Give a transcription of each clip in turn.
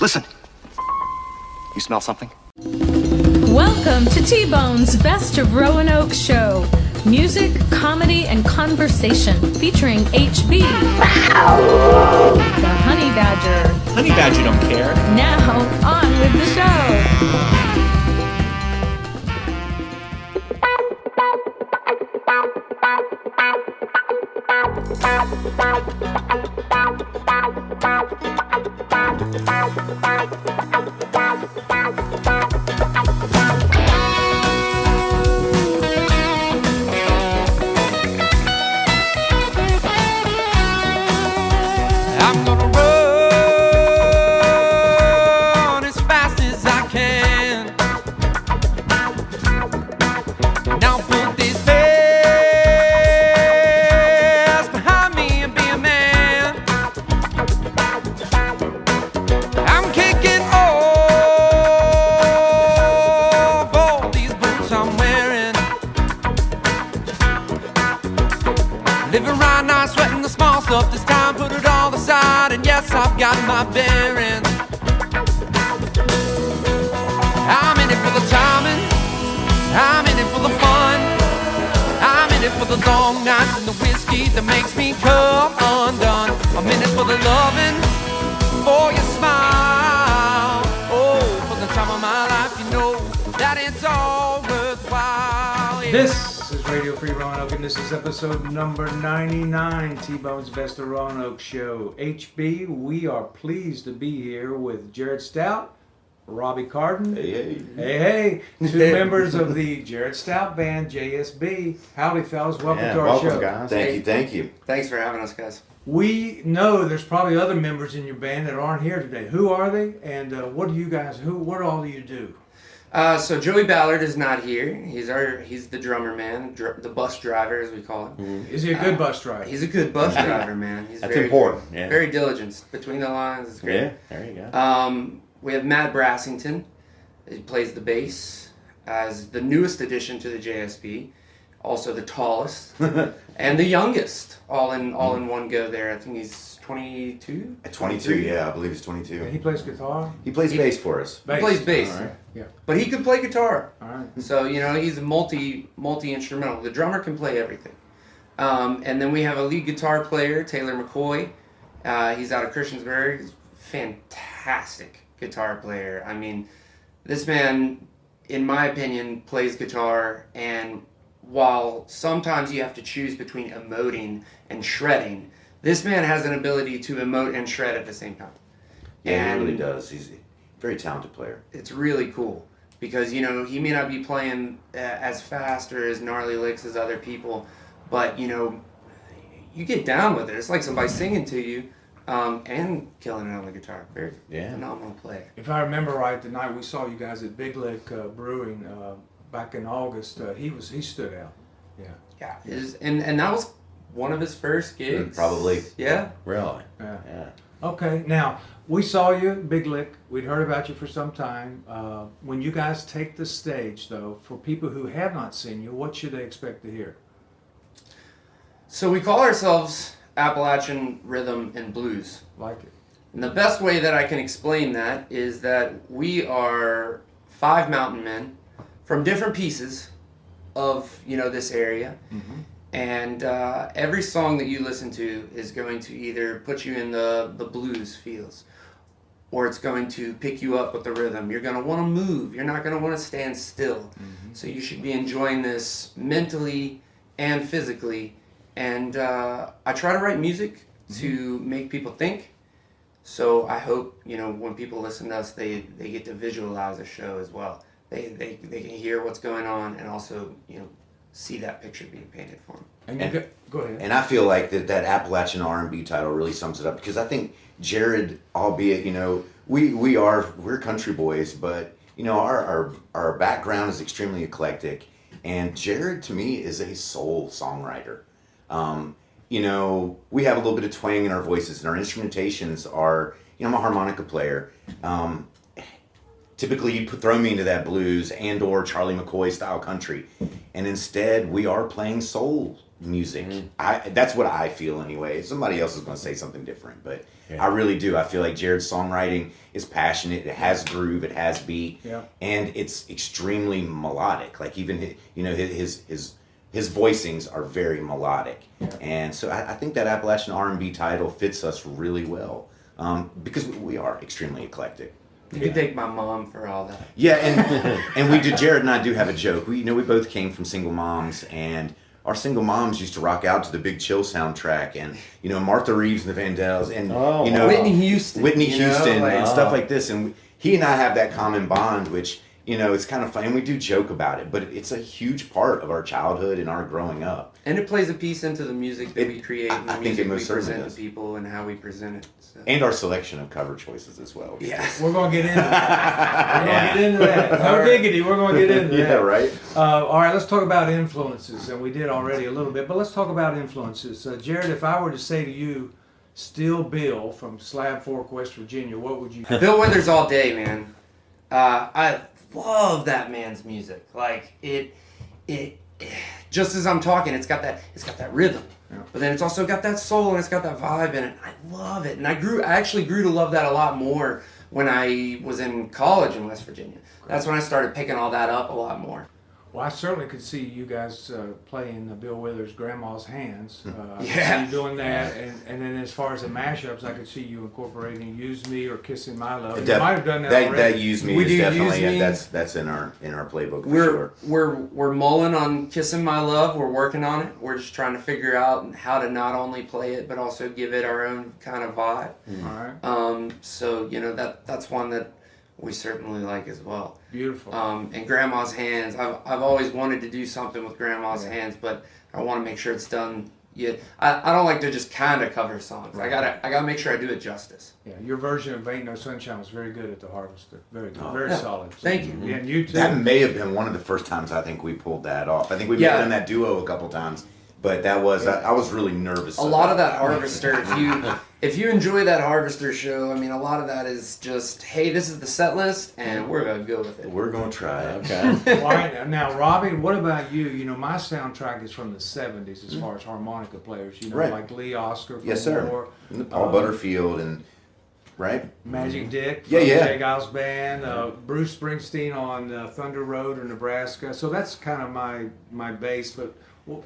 Listen. You smell something? Welcome to T-Bone's Best of Roanoke show. Music, comedy, and conversation featuring HB, the Honey Badger. Honey Badger don't care. Now, on with the show. I'm gonna run as fast as I can. Now put this past behind me and be a man. I'm kicking off all these boots I'm wearing. Living right now, sweating the small stuff this time, put it all aside, and yes, I've got my bearings. I'm in it for the timing, I'm in it for the fun, I'm in it for the long nights and the whiskey that makes me come undone. I'm in it for the loving, for your smile, oh, for the time of my life, you know that it's all worthwhile. Yeah. This is Radio Free Roanoke, and this is episode number 99, T-Bone's Best of Roanoke show. HB, we are pleased to be here with Jared Stout, Robbie Carden. Hey. Hey, two members of the Jared Stout band, JSB. Howdy, fellas. Welcome to our show. Guys. Thank you. Thanks for having us, guys. We know there's probably other members in your band that aren't here today. Who are they, and what all do you do? So Joey Ballard is not here. He's the drummer man, the bus driver as we call him. Mm-hmm. Is he a good bus driver? He's a good bus driver, man. He's That's very, important. Yeah. Very diligent. Between the lines, it's great. Yeah, there you go. We have Matt Brassington. He plays the bass as the newest addition to the JSB, also the tallest and the youngest, all in one go there. I think he's 22. At 22, yeah, I believe he's 22. And he plays guitar? He plays bass for us. He plays bass. All right. Yeah. But he could play guitar. All right. So, he's a multi-instrumental. The drummer can play everything. And then we have a lead guitar player, Taylor McCoy. He's out of Christiansburg. He's a fantastic guitar player. I mean, this man, in my opinion, plays guitar, and while sometimes you have to choose between emoting and shredding, this man has an ability to emote and shred at the same time. Yeah, he really does. He's a very talented player. It's really cool because, he may not be playing as fast or as gnarly licks as other people, but, you get down with it. It's like somebody singing to you and killing it on the guitar. Very phenomenal player. If I remember right, the night we saw you guys at Big Lick Brewing back in August, he stood out. Yeah. And that was one of his first gigs. Probably. Yeah. Really? Yeah. Okay, now, we saw you at Big Lick. We'd heard about you for some time. When you guys take the stage, though, for people who have not seen you, what should they expect to hear? So we call ourselves Appalachian Rhythm and Blues. Like it. And the best way that I can explain that is that we are 5 mountain men from different pieces of, this area. Mm-hmm. And every song that you listen to is going to either put you in the blues feels, or it's going to pick you up with the rhythm. You're going to want to move. You're not going to want to stand still. Mm-hmm. So you should be enjoying this mentally and physically. And I try to write music to make people think. So I hope, when people listen to us, they get to visualize a show as well. They can hear what's going on and also, see that picture being painted for them. And go ahead. And I feel like that Appalachian R&B title really sums it up, because I think Jared, albeit, we're country boys, but, our background is extremely eclectic. And Jared, to me, is a soul songwriter. We have a little bit of twang in our voices, and our instrumentations are, I'm a harmonica player. Typically, you'd throw me into that blues and or Charlie McCoy style country. And instead, we are playing soul music. That's what I feel anyway. Somebody else is going to say something different, but I really do. I feel like Jared's songwriting is passionate. It has groove. It has beat, and it's extremely melodic. Like even his voicings are very melodic, and so I think that Appalachian R&B title fits us really well because we are extremely eclectic. You can thank my mom for all that. Yeah, and we do. Jared and I do have a joke. We both came from single moms, and our single moms used to rock out to the Big Chill soundtrack, and Martha Reeves and the Vandells, and Whitney Houston, and stuff like this. And he and I have that common bond, which it's kind of fun, and we do joke about it, but it's a huge part of our childhood and our growing up. And it plays a piece into the music that we create, and the I think music it most we certainly present does. to people, and how we present it. So. And our selection of cover choices as well. Yes. We're going to get into that. We're going to get into that. No diggity. We're going to get into that. Yeah, right. All right, let's talk about influences. And we did already a little bit, but let's talk about influences. Jared, if I were to say to you, Still Bill from Slab Fork, West Virginia, what would you Bill Withers all day, man. I love that man's music. Like it just as I'm talking, it's got that rhythm. Yeah. But then it's also got that soul and it's got that vibe in it. I love it. And I actually grew to love that a lot more when I was in college in West Virginia. That's when I started picking all that up a lot more. Well, I certainly could see you guys playing Bill Withers' Grandma's Hands. I could see you doing that. And then as far as the mashups, I could see you incorporating Use Me or Kissing My Love. You might have done that already. That Use Me is definitely, that's in our playbook for sure. We're mulling on Kissing My Love. We're working on it. We're just trying to figure out how to not only play it, but also give it our own kind of vibe. All right. So, that's one that we certainly like as well. Beautiful. And Grandma's Hands. I've always wanted to do something with Grandma's Hands, but I want to make sure it's done. I don't like to just kind of cover songs. Right. I gotta make sure I do it justice. Yeah, your version of Ain't No Sunshine was very good at the Harvester. Very good, very solid. Thank you. Yeah, and you too. That may have been one of the first times I think we pulled that off. I think we've done that duo a couple times, but that was I was really nervous. A lot of that Harvester, if you enjoy that Harvester show, I mean, a lot of that is just, hey, this is the set list, and we're going to go with it. We're going to try it. Okay. All right, now, Robbie, what about you? My soundtrack is from the 70s as far as harmonica players. Like Lee Oscar from yes, sir. War. Paul Butterfield and, right? Magic Dick from Jay Giles Band. Bruce Springsteen on Thunder Road or Nebraska. So that's kind of my base, but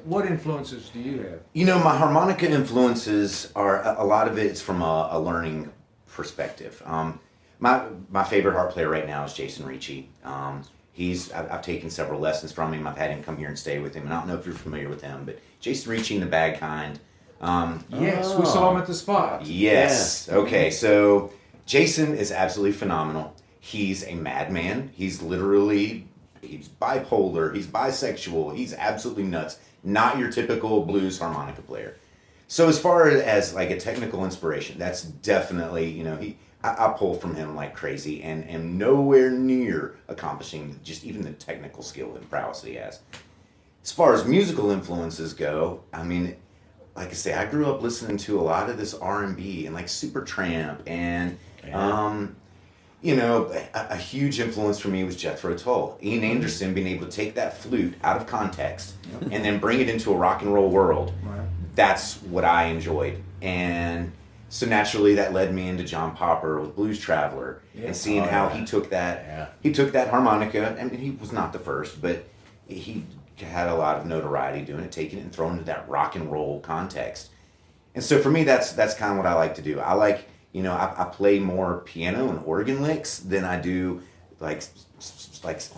what influences do you have? My harmonica influences are a lot of it's from a learning perspective. My favorite harp player right now is Jason Ricci. I've taken several lessons from him. I've had him come here and stay with him. And I don't know if you're familiar with him, but Jason Ricci and the Bad Kind. Yes, we saw him at the Spot. Yes. Okay, so Jason is absolutely phenomenal. He's a madman. He's bipolar. He's bisexual. He's absolutely nuts. Not your typical blues harmonica player. So as far as like a technical inspiration, that's definitely, I pull from him like crazy and am nowhere near accomplishing just even the technical skill and prowess that he has. As far as musical influences go, I mean, like I say, I grew up listening to a lot of this R&B and like Supertramp and, a huge influence for me was Jethro Tull. Ian Anderson being able to take that flute out of context and then bring it into a rock and roll world. Right. That's what I enjoyed. And so naturally that led me into John Popper with Blues Traveler and seeing how he took that harmonica. I mean, he was not the first, but he had a lot of notoriety doing it, taking it and throwing it into that rock and roll context. And so for me, that's kind of what I like to do. I like, I play more piano and organ licks than I do like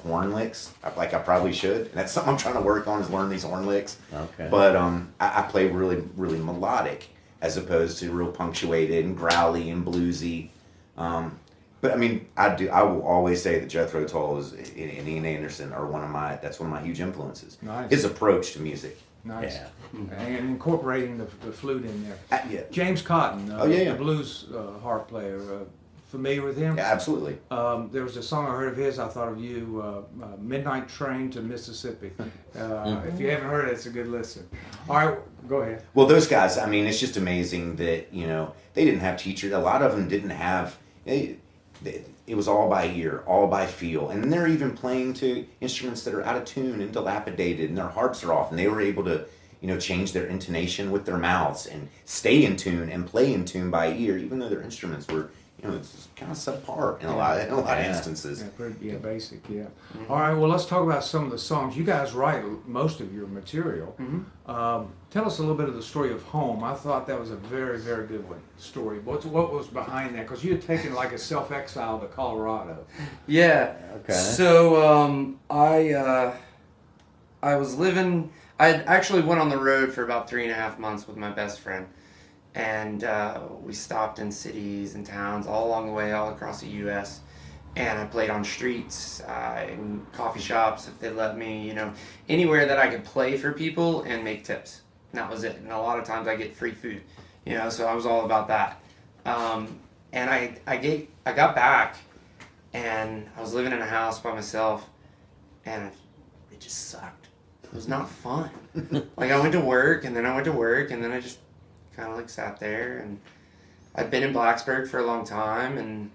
horn licks. I probably should. And that's something I'm trying to work on is learn these horn licks. Okay. But I play really, really melodic as opposed to real punctuated and growly and bluesy. But I mean, I will always say that Jethro Tull and Ian Anderson are one of my huge influences. Nice. His approach to music. Nice. Yeah. And incorporating the flute in there. James Cotton, the blues harp player. Familiar with him? Yeah, absolutely. There was a song I heard of his, I thought of you, Midnight Train to Mississippi. If you haven't heard it, it's a good listen. All right, go ahead. Well, those guys, I mean, it's just amazing that, they didn't have teachers. A lot of them didn't have... It was all by ear, all by feel. And they're even playing to instruments that are out of tune and dilapidated and their harps are off. And they were able to, change their intonation with their mouths and stay in tune and play in tune by ear, even though their instruments were, it's kind of subpar in a lot of instances. Basic, yeah. Mm-hmm. All right, well, let's talk about some of the songs. You guys write most of your material. Mm-hmm. Tell us a little bit of the story of Home. I thought that was a very, very good story. What was behind that? Because you had taken like a self-exile to Colorado. Yeah. Okay. So I was living. I actually went on the road for about 3.5 months with my best friend. And we stopped in cities and towns all along the way, all across the U.S. And I played on streets, in coffee shops, if they let me, anywhere that I could play for people and make tips. And that was it. And a lot of times I get free food, so I was all about that. And I got back, and I was living in a house by myself, and it just sucked. It was not fun. Like, I went to work, and then I just kind of sat there, and I'd been in Blacksburg for a long time, and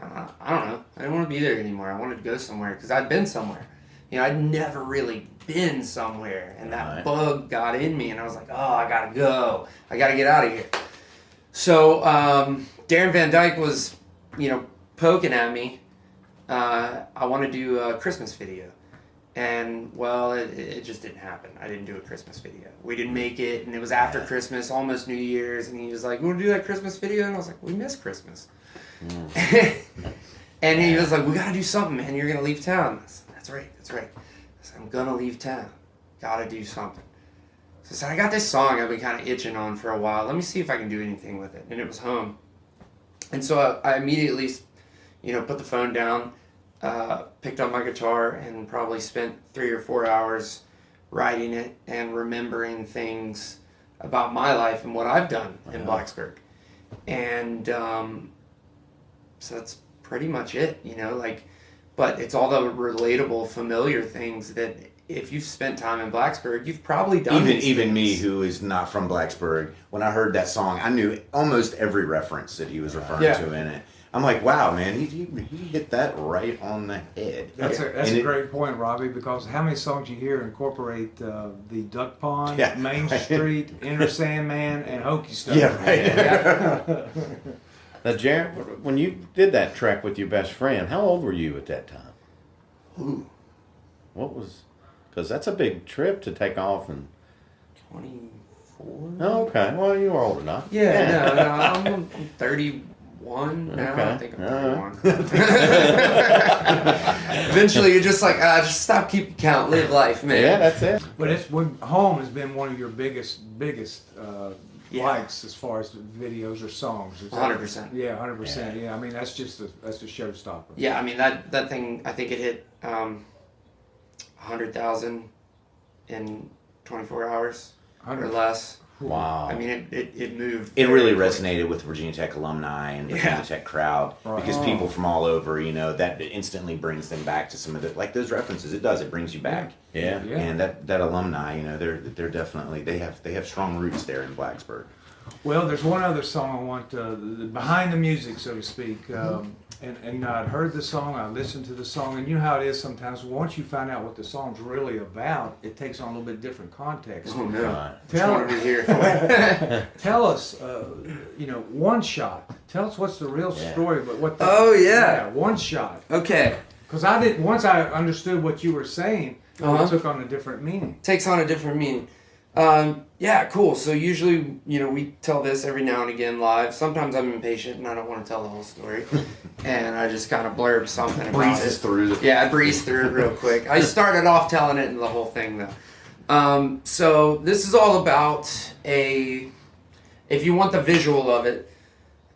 I don't know, I didn't want to be there anymore. I wanted to go somewhere because I'd been somewhere. I'd never really been somewhere, and that bug got in me, and I was like, oh, I gotta go. I gotta get out of here. So Darren Van Dyke was, poking at me. I want to do a Christmas video. And, well, it just didn't happen. I didn't do a Christmas video. We didn't make it, and it was after Christmas, almost New Year's, and he was like, you want to do that Christmas video? And I was like, we miss Christmas. And he was like, we got to do something, man. You're going to leave town. I said, that's right. I said, I'm going to leave town. Got to do something. So I said, I got this song I've been kind of itching on for a while. Let me see if I can do anything with it. And it was Home. And so I immediately, put the phone down, picked up my guitar, and probably spent 3 or 4 hours writing it and remembering things about my life and what I've done in Blacksburg. And so that's pretty much it, but it's all the relatable, familiar things that if you've spent time in Blacksburg, you've probably done. Even me, who is not from Blacksburg, when I heard that song, I knew almost every reference that he was referring to in it. I'm like, wow, man, he hit that right on the head. That's a great point, Robbie, because how many songs you hear incorporate the Duck Pond, Main Street, Inner Sandman, and Hokey Stuff. Yeah, right. Now, Jared, when you did that trek with your best friend, how old were you at that time? Ooh. What was... Because that's a big trip to take off and... 24? Oh, okay. Well, you were old enough. Yeah, no, I'm 31 now. Okay. I think I'm 31. Eventually, you're just like, just stop keeping count, live life, man. Yeah, that's it. But Home has been one of your biggest likes as far as videos or songs. 100%. Yeah, 100%. Yeah, I mean that's the showstopper. Yeah, I mean that thing. I think it hit 100,000 in 24 hours or less. Wow. I mean, it moved. It really resonated with Virginia Tech alumni and Virginia Tech crowd because people from all over, that instantly brings them back to some of the, like those references. It does. It brings you back. Yeah. And that alumni, they're definitely they have strong roots there in Blacksburg. Well, there's one other song I want behind the music, so to speak. And I'd heard the song, I listened to the song, and you know how it is sometimes. Once you find out what the song's really about, it takes on a little bit different context. Oh no! Tell us, One Shot. Tell us what's the real story, but what. One Shot. Okay. Because once I understood what you were saying, it took on a different meaning. Takes on a different meaning. Cool. So usually, we tell this every now and again live. Sometimes I'm impatient and I don't want to tell the whole story. And I just kind of blurb something about Breezes it. through it. Yeah, I breeze through it real quick. I started off telling it in the whole thing though. So this is all about if you want the visual of it,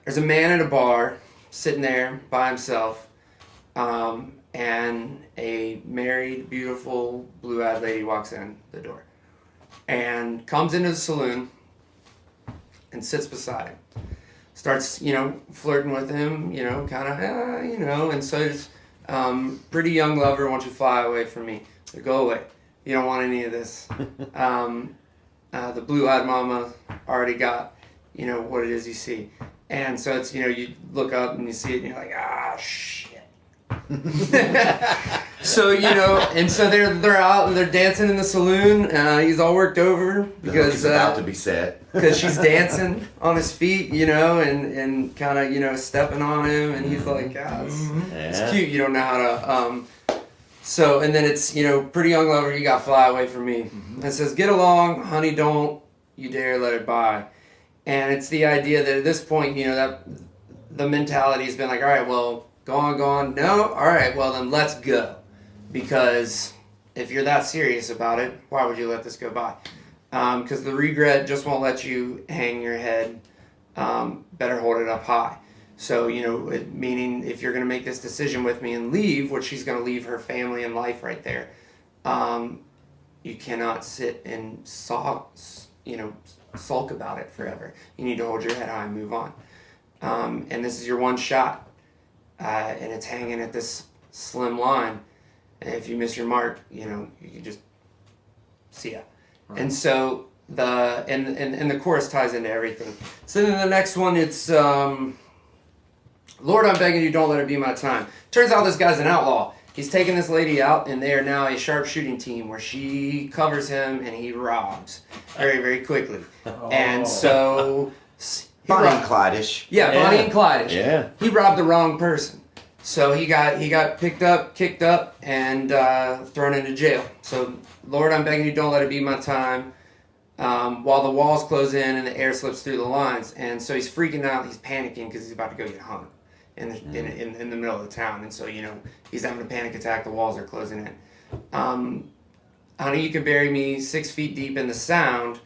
there's a man at a bar sitting there by himself, and a married, beautiful, blue-eyed lady walks in the door. And comes into the saloon and sits beside him. Starts, flirting with him, kind of, and says, pretty young lover, won't you fly away from me? So go away. You don't want any of this. The blue-eyed mama already got, what it is you see. And so it's, you look up and you see it and you're like, shit. So, you know, and so they're out and they're dancing in the saloon. He's all worked over because He's about to be set. because she's dancing on his feet, you know, and kind of, you know, stepping on him, and he's like, it's cute. You don't know how to. So, and then it's, you know, pretty young lover, you got fly away from me. And it says, get along, honey, don't you dare let it by. And it's the idea that at this point, you know, that the mentality has been like, all right, well, go on. No, all right, well then let's go. Because if you're that serious about it, why would you let this go by? Because the regret just won't let you hang your head. Better hold it up high. So, you know, meaning if you're going to make this decision with me and leave, which she's going to leave her family and life right there, you cannot sit and sulk about it forever. You need to hold your head high and move on. And this is your one shot. And it's hanging at this slim line. And if you miss your mark, you know, you can just see ya. Right. And so the chorus ties into everything. So then the next one, it's Lord, I'm begging you, don't let it be my time. Turns out this guy's an outlaw. He's taking this lady out, and they are now a sharpshooting team where she covers him and he robs very, very quickly. Oh. And so Bonnie and Clyde-ish. Yeah, Bonnie and Clyde-ish. Yeah. He robbed the wrong person. So he got picked up, kicked up, and thrown into jail. So, Lord, I'm begging you, don't let it be my time. While the walls close in and the air slips through the lines. And so he's freaking out, he's panicking because he's about to go get hung in the middle of the town. And so, you know, he's having a panic attack, the walls are closing in. Honey, you can bury me 6 feet deep in the sound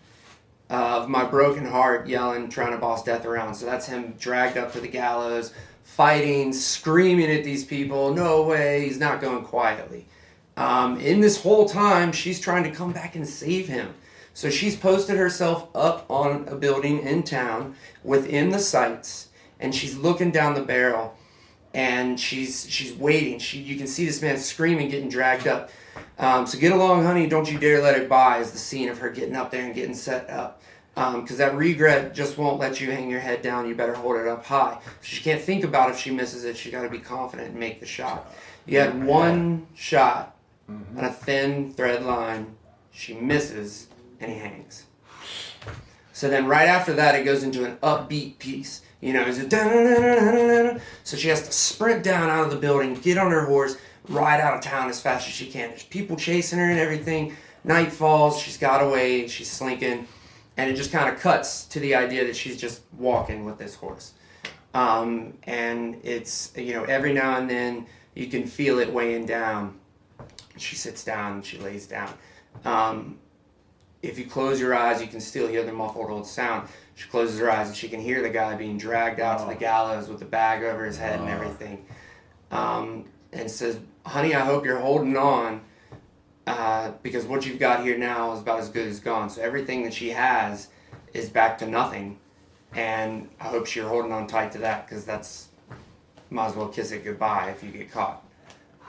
of my broken heart yelling, trying to boss death around. So that's him dragged up to the gallows, fighting, screaming at these people. No way, he's not going quietly. In this whole time, she's trying to come back and save him. So she's posted herself up on a building in town within the sights, and she's looking down the barrel, and she's waiting. You can see this man screaming, getting dragged up. So get along, honey, don't you dare let it by is the scene of her getting up there and getting set up. Because that regret just won't let you hang your head down. You better hold it up high. She can't think about if she misses it. She got to be confident and make the shot. You had one shot on a thin thread line. She misses, and he hangs. So then right after that, it goes into an upbeat piece. You know, it's a da-da-da-da-da-da. So she has to sprint down out of the building, get on her horse, ride out of town as fast as she can. There's people chasing her and everything. Night falls. She's got away. She's slinking. And it just kind of cuts to the idea that she's just walking with this horse. And it's, you know, every now and then you can feel it weighing down. She sits down and she lays down. If you close your eyes, you can still hear the muffled old sound. She closes her eyes and she can hear the guy being dragged out to the gallows with the bag over his head and everything. And says, honey, I hope you're holding on. Because what you've got here now is about as good as gone. So everything that she has is back to nothing. And I hope you're holding on tight to that, because that's, might as well kiss it goodbye if you get caught.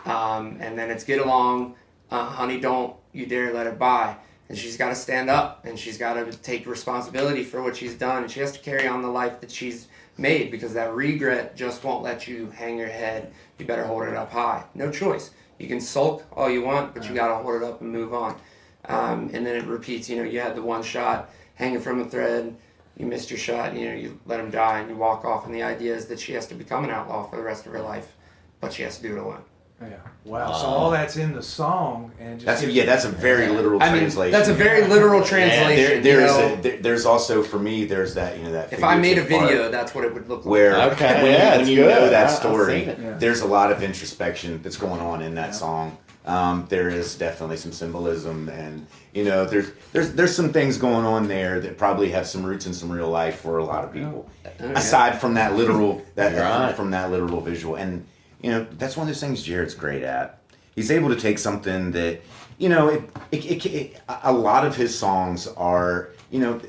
And then it's get along, honey, don't you dare let it by. And she's got to stand up, and she's got to take responsibility for what she's done. And she has to carry on the life that she's made, because that regret just won't let you hang your head. You better hold it up high. No choice. You can sulk all you want, but you got to hold it up and move on. And then it repeats, you know, you had the one shot hanging from a thread, you missed your shot, you know, you let him die and you walk off. And the idea is that she has to become an outlaw for the rest of her life, but she has to do it alone. Yeah. Wow. So all that's in the song, and just that's a very literal translation. That's a very literal translation. There's also, for me, there's that, you know, that. If I made a video, that's what it would look like. Where when you know that I'll story, there's a lot of introspection that's going on in that song. There is definitely some symbolism, and you know, there's some things going on there that probably have some roots in some real life for a lot of people. Aside from that literal, from that literal visual. And you know, that's one of those things Jared's great at. He's able to take something that, you know, a lot of his songs are, you know,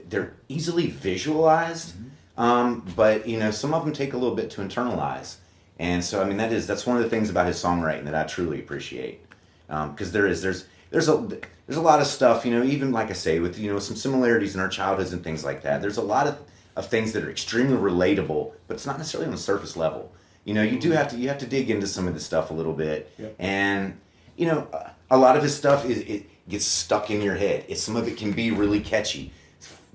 they're easily visualized, but, you know, some of them take a little bit to internalize. And so, I mean, that's one of the things about his songwriting that I truly appreciate. Because there's a lot of stuff, you know, even like I say, with, you know, some similarities in our childhoods and things like that. There's a lot of things that are extremely relatable, but it's not necessarily on the surface level. You know, you have to dig into some of the stuff a little bit, Yep. and you know, a lot of his stuff it gets stuck in your head. Some of it can be really catchy.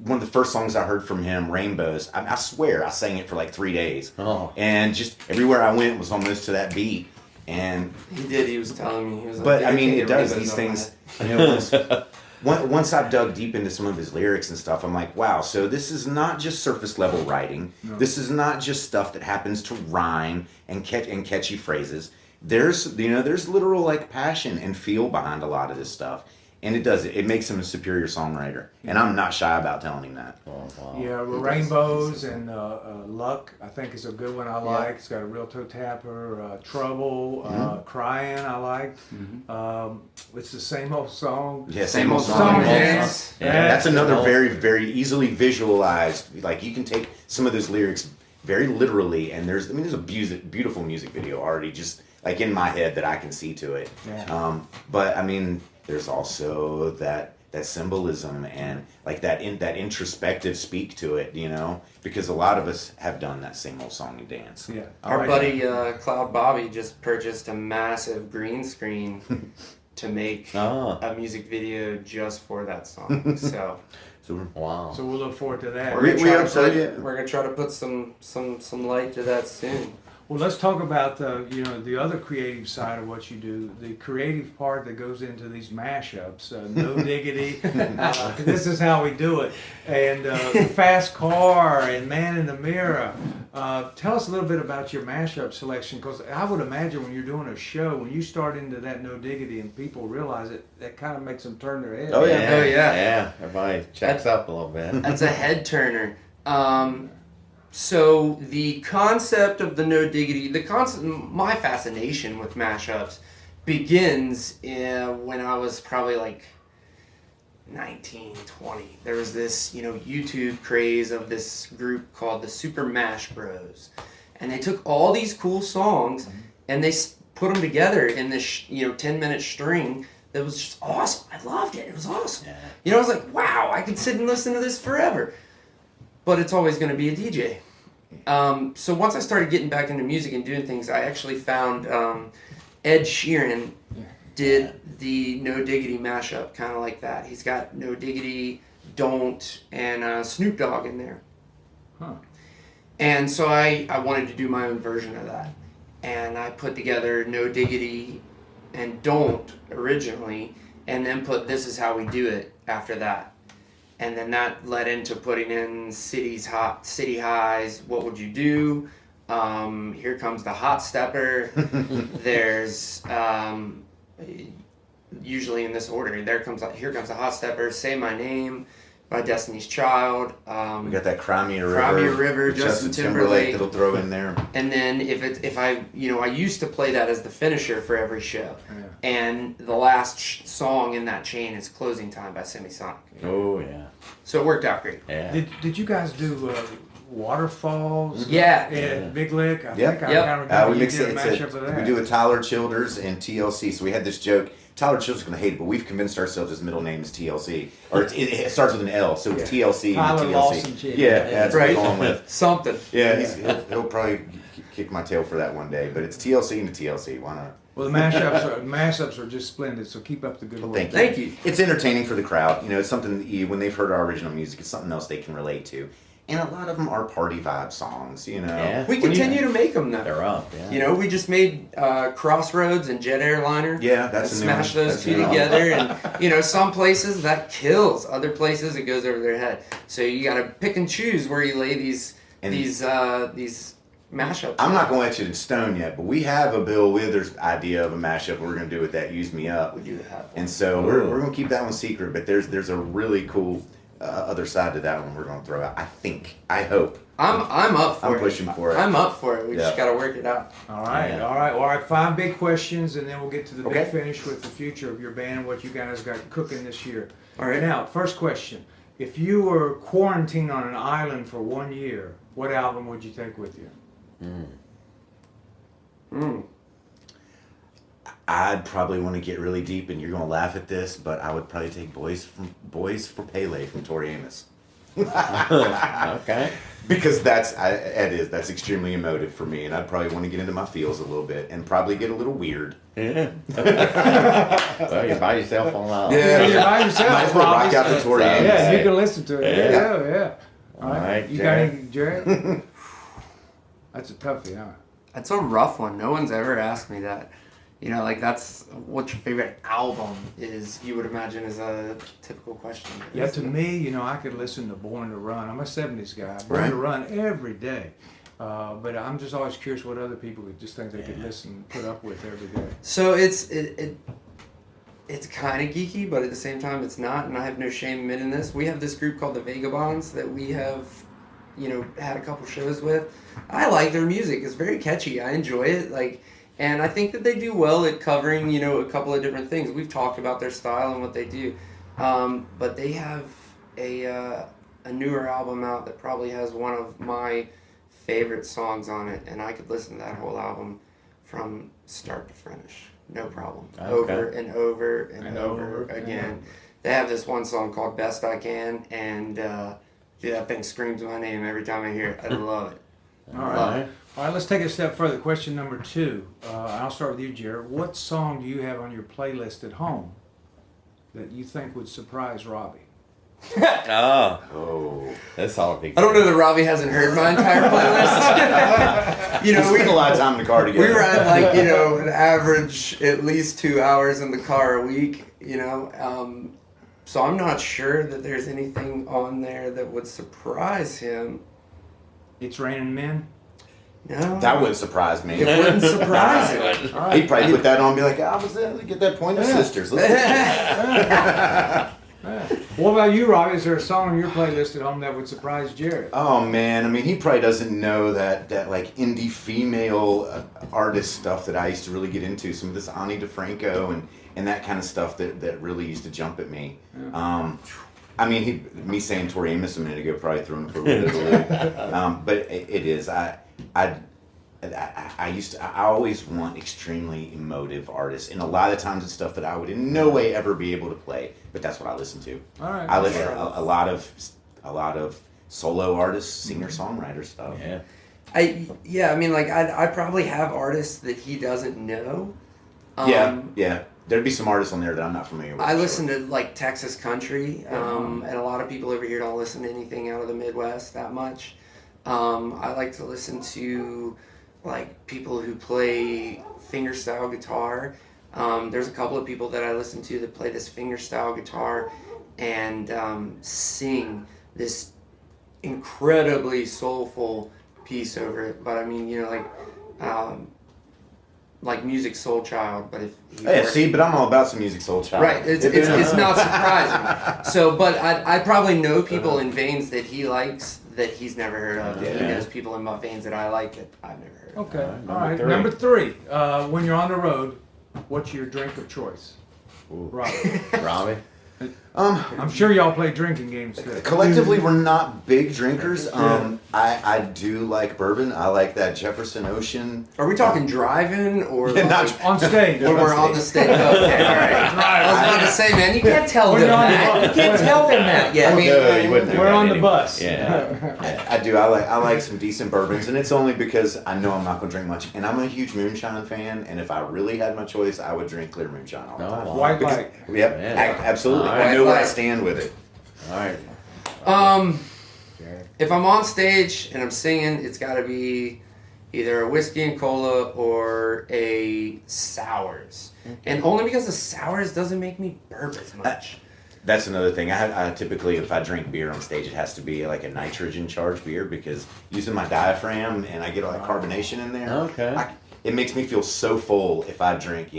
One of the first songs I heard from him, Rainbows, I swear I sang it for like 3 days. Oh. And just everywhere I went was almost to that beat. And He did. He was telling me. He was like, but I "Dude, mean, can't it get does Rainbows these off my things. head." You know, once I dug deep into some of his lyrics and stuff, I'm like, wow. So this is not just surface level writing. No. This is not just stuff that happens to rhyme and catchy phrases. There's literal like passion and feel behind a lot of this stuff. And it makes him a superior songwriter, and I'm not shy about telling him that. Oh, wow. Yeah, Rainbows and Luck, I think is a good one I like. It's got a real toe tapper. Trouble, Crying, I liked. It's the same old song. Yeah, Same old song, Yes. Yeah. That's another very, very easily visualized. Like you can take some of those lyrics very literally, and there's a beautiful music video already just like in my head that I can see to it. Yeah. But I mean, there's also that symbolism and like that introspective speak to it, you know, because a lot of us have done that same old song and dance. Yeah. Our Alright. buddy Cloud Bobby just purchased a massive green screen to make a music video just for that song. So Wow. So we'll look forward to that. We hope so, yeah. we're gonna try to put some light to that soon. Well, let's talk about the other creative side of what you do, the creative part that goes into these mashups. No diggity, this is how we do it, and the Fast Car and Man in the Mirror. Tell us a little bit about your mashup selection, because I would imagine when you're doing a show, when you start into that no diggity and people realize it, that kind of makes them turn their head. Oh, yeah. Yeah. Everybody checks up a little bit. That's a head turner. So the concept of the no diggity, my fascination with mashups begins when I was probably like 19, 20. There was this, YouTube craze of this group called the Super Mash Bros. And they took all these cool songs and they put them together in this, 10-minute string that was just awesome. I loved it. It was awesome. Yeah. I was like, wow, I could sit and listen to this forever. But it's always going to be a DJ. So once I started getting back into music and doing things, I actually found Ed Sheeran did the No Diggity mashup, kind of like that. He's got No Diggity, Don't, and Snoop Dogg in there. Huh. And so I wanted to do my own version of that. And I put together No Diggity and Don't originally, and then put This Is How We Do It after that. And then that led into putting in City Highs, What Would You Do? Here Comes the Hot Stepper. There's, usually in this order, Here Comes the Hot Stepper, Say My Name by Destiny's Child. We got that Cry Me a River. Cry Me a River, with Justin Timberlake. that'll throw in there. And then I used to play that as the finisher for every show. Yeah. And the last song in that chain is Closing Time by Semisonic. Oh, yeah. So it worked out great. Yeah. Did you guys do Waterfalls? Yeah. And Big Lick? I Yep. think I Yep. kind of remember We you mix did it. a mashup of that. We do a Tyler Childers and TLC. So we had this joke. Tyler Childers is going to hate it, but we've convinced ourselves his middle name is TLC. Or it starts with an L, so it's TLC Tyler and TLC. Lawson Jr. Yeah, that's Right. what we're going with. Something. Yeah, he'll probably kick my tail for that one day, but it's TLC and TLC. Why not? Well, the mashups are just splendid, so keep up the good work. Thank you. It's entertaining for the crowd. It's something that when they've heard our original music, it's something else they can relate to. And a lot of them are party vibe songs, Yeah. We continue to make them though. They're up, yeah. We just made Crossroads and Jet Airliner. Yeah, that's and a new one. smash those That's a two new one. together, and some places that kills, other places it goes over their head. So you got to pick and choose where you lay these mashups. I'm not going to let you in stone yet, but we have a Bill Withers idea of a mashup we're going to do with that Use Me Up. We do have one. And so we're going to keep that one secret, but there's a really cool other side to that one we're going to throw out. I hope. I'm up for it. I'm pushing for it. I'm up for it. We Yeah. just got to work it out. All right, Yeah. all right. 5 big questions, and then we'll get to the Okay. big finish with the future of your band and what you guys got cooking this year. All right. Now, first question. If you were quarantined on an island for 1 year, what album would you take with you? I'd probably want to get really deep, and you're going to laugh at this, but I would probably take Boys for Pele from Tori Amos. Okay. Because that's extremely emotive for me, and I'd probably want to get into my feels a little bit and probably get a little weird. Yeah. Well, you're by yourself on that. Yeah, you're by yourself. Might as well rock out the Tori Amos. Yeah, you can listen to it. Yeah. Yeah. All right. Alright, You got Jared. any, Jared? That's a toughie, huh? That's a rough one. No one's ever asked me that. You know, like that's what your favorite album is. You would imagine is a typical question. Yeah, to me, I could listen to Born to Run. I'm a 70s guy. Born Right. to Run every day. But I'm just always curious what other people would just think they could listen, put up with every day. So it's kind of geeky, but at the same time it's not, and I have no shame admitting this. We have this group called the Vagabonds that we have, had a couple shows with. I like their music. It's very catchy. I enjoy it. And I think that they do well at covering, a couple of different things. We've talked about their style and what they do. But they have a newer album out that probably has one of my favorite songs on it, and I could listen to that whole album from start to finish. No problem. Okay. Over and over and, And over over, again. They have this one song called Best I Can, and dude, that thing screams my name every time I hear it. I love it. All right. All right, let's take it a step further. Question number 2. I'll start with you, Jared. What song do you have on your playlist at home that you think would surprise Robbie? Oh, that's all big. I don't know that Robbie hasn't heard my entire playlist. We spend a lot of time in the car together. We ride an average at least 2 hours in the car a week, so I'm not sure that there's anything on there that would surprise him. It's Raining Men? No. That wouldn't surprise me. It wouldn't surprise him. All right. He'd probably put that on and be like, I was there to get that Pointer Sisters. Let's What about you, Robbie? Is there a song on your playlist at home that would surprise Jared? Oh man, I mean, he probably doesn't know that indie female artist stuff that I used to really get into. Some of this Ani DeFranco and that kind of stuff that really used to jump at me. Yeah. I mean, me saying Tori Amos a minute ago probably threw him for a little bit of a loop. But it is. I always want extremely emotive artists, and a lot of times it's stuff that I would in no way ever be able to play. But that's what I listen to. All right. I listen to a lot of solo artists, singer-songwriter stuff. Yeah. I probably have artists that he doesn't know. Yeah. There'd be some artists on there that I'm not familiar with. I listen to Texas country, and a lot of people over here don't listen to anything out of the Midwest that much. I like to listen to people who play fingerstyle guitar. There's a couple of people that I listen to that play this fingerstyle guitar and sing this incredibly soulful piece over it. But I mean, like Music Soul Child, but but I'm all about some Music Soul Child. Right, it's not surprising. So, but I probably know people in veins that he likes that he's never heard of. Yeah. He knows people in my veins that I like that I've never heard of. Okay. All All right, right. number Number 3. When you're on the road, what's your drink of choice? Robbie. Robbie. I'm sure y'all play drinking games too. Collectively, we're not big drinkers. I do like bourbon. I like that Jefferson Ocean. Are we talking driving or Not- On stage. when we're on the stage? Okay, all right. I was about to say, man, you can't tell them When you're on that. the- You can't tell them that. Yeah, I mean, No, you wouldn't do We're that on the anyway. bus. Yeah. I do. I like some decent bourbons, and it's only because I know I'm not going to drink much. And I'm a huge moonshine fan, and if I really had my choice, I would drink clear moonshine all the time. White Because- light. Yep, Yeah. absolutely. All I right. know where I Light. stand with it. All right. If I'm on stage and I'm singing, it's got to be either a whiskey and cola or a sours. And only because the sours doesn't make me burp as much. That's another thing. I typically, if I drink beer on stage, it has to be like a nitrogen charged beer because using my diaphragm and I get all that carbonation in there. Okay. It makes me feel so full if I drink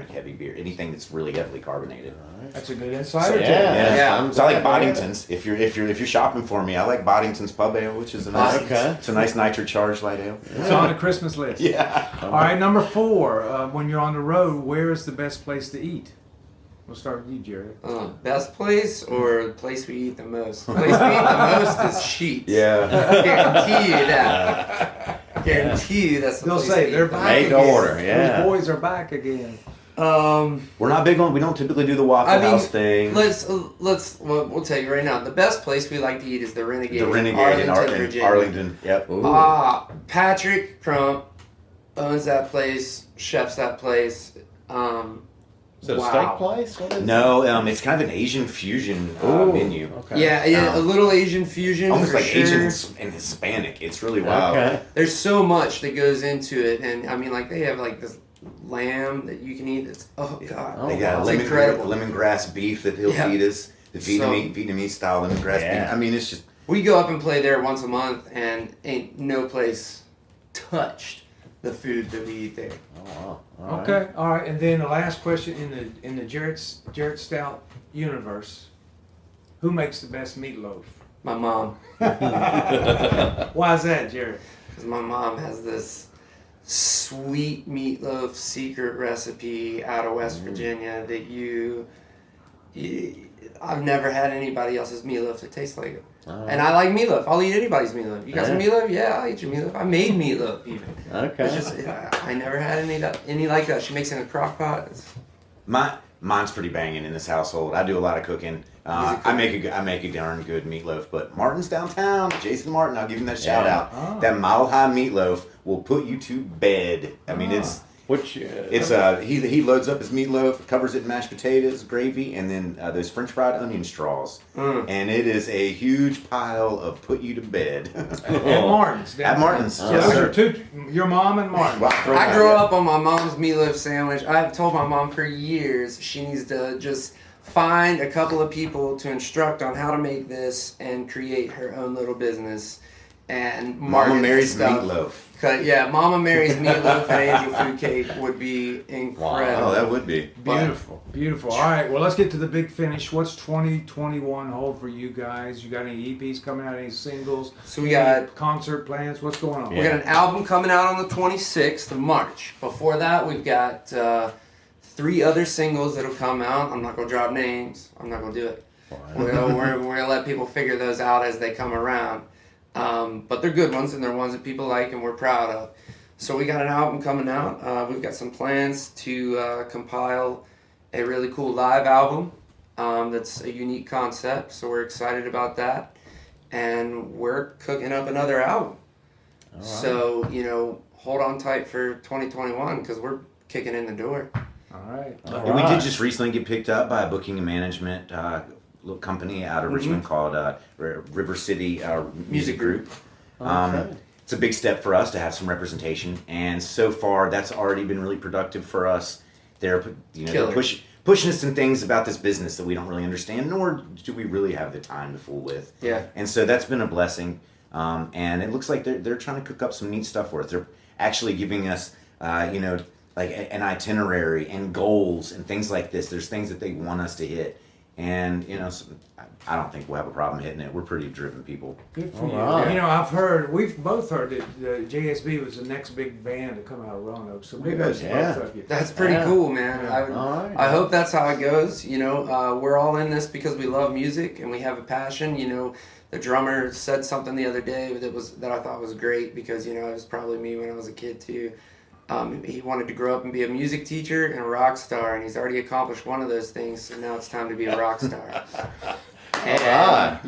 heavy beer, anything that's really heavily carbonated. That's a good insider. Yeah. Yeah. So I like Boddington's. If you're shopping for me, I like Boddington's Pub Ale, which is a nice, Okay. it's a nice nitro charged light ale. It's on the Christmas list. Yeah. All right, number 4. When you're on the road, where is the best place to eat? We'll start with you, Jared. Best place or the place we eat the most? The place we eat the most is Sheets. Yeah. Guarantee you that. Guarantee you that's the They'll place say we they're eat the back Made again. to order, yeah. Those boys are back again. We're not big on. We don't typically do the Waffle House thing. We'll tell you right now. The best place we like to eat is the Renegade. The Renegade in Virginia. Arlington. Yep. Patrick Crump owns that place. Chefs that place. Is it a steak place? What is No, it's kind of an Asian fusion menu. Okay. Yeah, a little Asian fusion. Almost for like sure. Asian and Hispanic. It's really wild. Okay. There's so much that goes into it, and I mean, like they have like this lamb that you can eat. It's god, They got lemongrass beef that he'll feed us. The Vietnamese style lemongrass beef. I mean, it's just. We go up and play there once a month, and ain't no place touched the food that we eat there. Oh, wow. All right. And then the last question in the Jared Stout universe: who makes the best meatloaf? My mom. Why is that, Jared? Because my mom has this sweet meatloaf secret recipe out of West Virginia that I've never had anybody else's meatloaf that tastes like it. And I like meatloaf. I'll eat anybody's meatloaf. You got some meatloaf? Yeah, I'll eat your meatloaf. I made meatloaf even. Okay. It's just, I never had any like that. She makes it in a crock pot. Mine's pretty banging in this household. I do a lot of cooking. I make a darn good meatloaf. But Martin's downtown, Jason Martin, I'll give him that shout out. That Mile High meatloaf will put you to bed. I mean, it's he loads up his meatloaf, covers it in mashed potatoes, gravy, and then those French fried onion straws, and it is a huge pile of put you to bed. At Martin's. At Martin's. So Yes, those sir. are two. Your mom and Martin. I grew up on my mom's meatloaf sandwich. I've told my mom for years she needs to just find a couple of people to instruct on how to make this and create her own little business. And Mama Mary's stuff. meatloaf. Yeah, Mama Mary's meatloaf and angel food cake would be incredible. Oh, that would be. Beautiful. All right, well, let's get to the big finish. What's 2021 hold for you guys? You got any EPs coming out, any singles? So we got concert plans. What's going on? We got an album coming out on the 26th of March. Before that, we've got 3 other singles that'll come out. I'm not going to drop names. I'm not going to do it. We're going to let people figure those out as they come around. But they're good ones, and they're ones that people like and we're proud of. So we got an album coming out. We've got some plans to compile a really cool live album that's a unique concept. So we're excited about that. And we're cooking up another album. Right. So, hold on tight for 2021 because we're kicking in the door. All right. We did just recently get picked up by a booking and management little company out of Richmond called River City Music Group. It's a big step for us to have some representation, and so far that's already been really productive for us. They're pushing us some things about this business that we don't really understand, nor do we really have the time to fool with. Yeah. And so that's been a blessing, and it looks like they're trying to cook up some neat stuff for us. They're actually giving us like an itinerary and goals and things like this. There's things that they want us to hit. And, I don't think we'll have a problem hitting it. We're pretty driven people. Good for you. We've both heard that JSB was the next big band to come out of Roanoke. So maybe both of you. That's pretty cool, man. Yeah. I hope that's how it goes. We're all in this because we love music and we have a passion. The drummer said something the other day that I thought was great because, it was probably me when I was a kid too. He wanted to grow up and be a music teacher and a rock star, and he's already accomplished one of those things, so now it's time to be a rock star. And,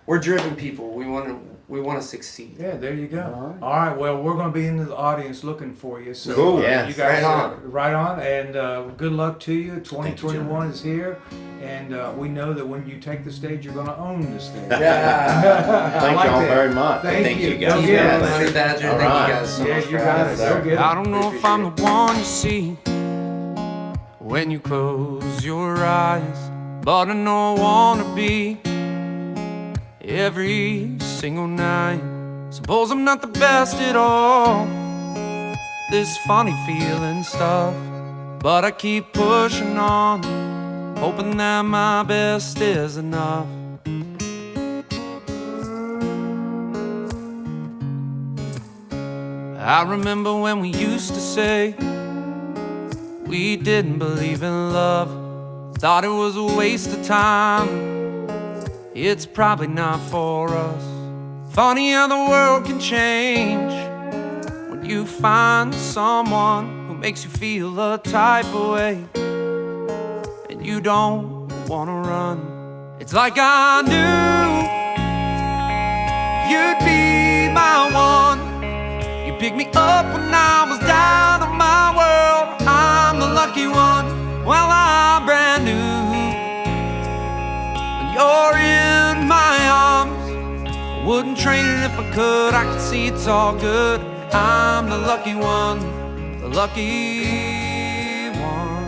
we're driven people. We want to succeed. Yeah, there you go. All right. Well, we're going to be in the audience looking for you. So cool. You guys right on. And good luck to you. 2021 is here. And we know that when you take the stage, you're going to own the stage. Yeah. Thank y'all very much. Thank you guys. Honey Badger, thank you guys so much. You got it. Go get it. I don't know if I'm the one you see when you close your eyes, but I know I wanna be every single night. Suppose I'm not the best at all, this funny feeling stuff, but I keep pushing on, hoping that my best is enough. I remember when we used to say we didn't believe in love, thought it was a waste of time. It's probably not for us. Funny how the world can change when you find someone who makes you feel a type of way, and you don't wanna run. It's like I knew you'd be my one. You picked me up when I was down on my world. I'm the lucky one. Well, I'm brand new. When you're in my arms, I wouldn't trade it if I could. I can see it's all good. I'm the lucky one, the lucky one.